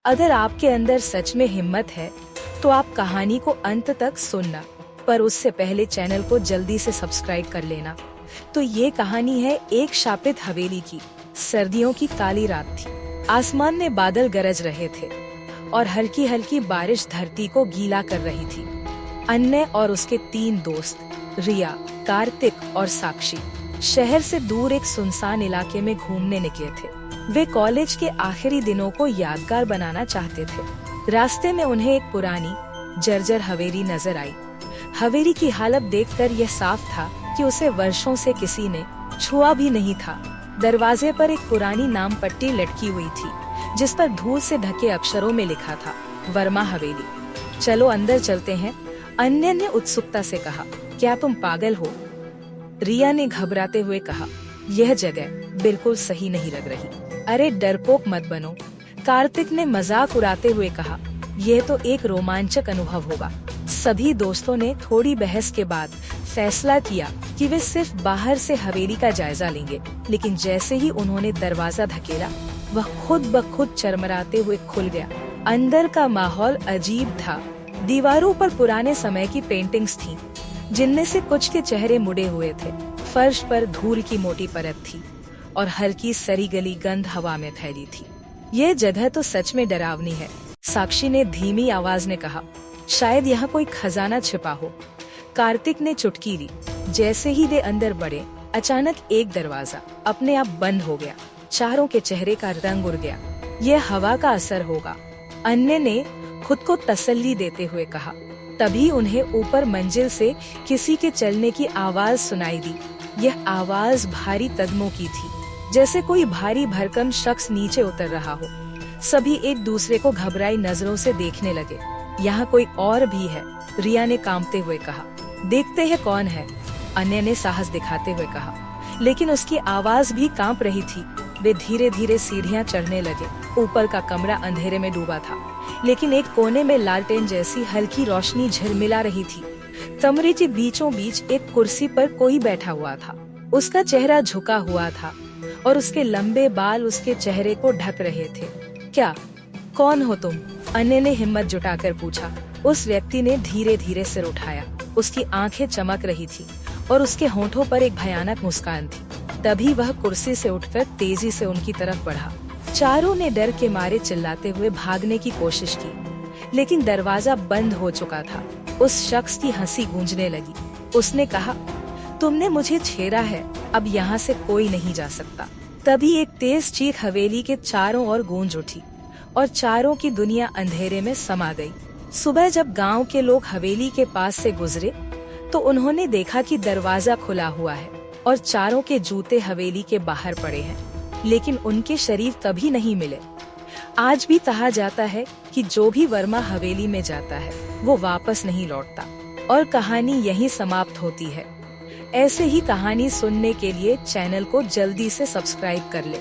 अगर आपके अंदर सच में हिम्मत है तो आप कहानी को अंत तक सुनना, पर उससे पहले चैनल को जल्दी से सब्सक्राइब कर लेना। तो ये कहानी है एक शापित हवेली की। सर्दियों की काली रात थी। आसमान में बादल गरज रहे थे और हल्की हल्की बारिश धरती को गीला कर रही थी। अन्य और उसके 3 दोस्त रिया, कार्तिक और साक्षी शहर से दूर एक सुनसान इलाके में घूमने निकले थे। वे कॉलेज के आखिरी दिनों को यादगार बनाना चाहते थे। रास्ते में उन्हें एक पुरानी जर्जर हवेली नजर आई। हवेली की हालत देखकर यह साफ था कि उसे वर्षों से किसी ने छुआ भी नहीं था। दरवाजे पर एक पुरानी नाम पट्टी लटकी हुई थी, जिस पर धूल से ढके अक्षरों में लिखा था, वर्मा हवेली। चलो अंदर चलते हैं, अन्य ने उत्सुकता से कहा। क्या तुम पागल हो? रिया ने घबराते हुए कहा। यह जगह बिल्कुल सही नहीं लग रही। अरे डरपोक मत बनो, कार्तिक ने मजाक उड़ाते हुए कहा। यह तो एक रोमांचक अनुभव होगा। सभी दोस्तों ने थोड़ी बहस के बाद फैसला किया कि वे सिर्फ बाहर से हवेली का जायजा लेंगे, लेकिन जैसे ही उन्होंने दरवाजा धकेला, वह खुद ब खुद चरमराते हुए खुल गया। अंदर का माहौल अजीब था। दीवारों पर पुराने समय की पेंटिंग्स थीं, जिनमें से कुछ के चेहरे मुड़े हुए थे। फर्श पर धूल की मोटी परत थी और हल्की सड़ी गली गंध हवा में फैली थी। यह जगह तो सच में डरावनी है, साक्षी ने धीमी आवाज में कहा। शायद यहाँ कोई खजाना छिपा हो। कार्तिक ने चुटकी ली। जैसे ही वे अंदर बढ़े, अचानक एक दरवाजा अपने आप बंद हो गया। चारों के चेहरे का रंग उड़ गया। यह हवा का असर होगा, अन्य ने खुद को तसल्ली देते हुए कहा। तभी उन्हें ऊपर मंजिल से किसी के चलने की आवाज सुनाई दी। यह आवाज भारी कदमों की थी, जैसे कोई भारी भरकम शख्स नीचे उतर रहा हो। सभी एक दूसरे को घबराई नजरों से देखने लगे। यहाँ कोई और भी है, रिया ने कांपते हुए कहा। देखते हैं कौन है, अन्य ने साहस दिखाते हुए कहा। लेकिन उसकी आवाज भी कांप रही थी। वे धीरे धीरे सीढ़ियाँ चढ़ने लगे। ऊपर का कमरा अंधेरे में डूबा था, लेकिन एक कोने में लालटेन जैसी हल्की रोशनी झिलमिला रही थी। कमरे के बीचों बीच एक कुर्सी पर कोई बैठा हुआ था। उसका चेहरा झुका हुआ था और उसके लंबे बाल उसके चेहरे को ढक रहे थे। क्या? कौन हो तुम? अन्य ने हिम्मत जुटाकर पूछा। उस व्यक्ति ने धीरे धीरे सिर उठाया। उसकी आंखें चमक रही थी और उसके होठों पर एक भयानक मुस्कान थी। तभी वह कुर्सी से उठकर तेजी से उनकी तरफ बढ़ा। चारों ने डर के मारे चिल्लाते हुए भागने की कोशिश की, लेकिन दरवाजा बंद हो चुका था। उस शख्स की हंसी गूंजने लगी। उसने कहा, तुमने मुझे छेड़ा है, अब यहाँ से कोई नहीं जा सकता। तभी एक तेज चीख हवेली के चारों ओर गूंज उठी और चारों की दुनिया अंधेरे में समा गई। सुबह जब गांव के लोग हवेली के पास से गुजरे, तो उन्होंने देखा कि दरवाजा खुला हुआ है और चारों के जूते हवेली के बाहर पड़े हैं, लेकिन उनके शरीर कभी नहीं मिले। आज भी कहा जाता है कि जो भी वर्मा हवेली में जाता है, वो वापस नहीं लौटता। और कहानी यहीं समाप्त होती है। ऐसे ही कहानी सुनने के लिए चैनल को जल्दी से सब्सक्राइब कर ले।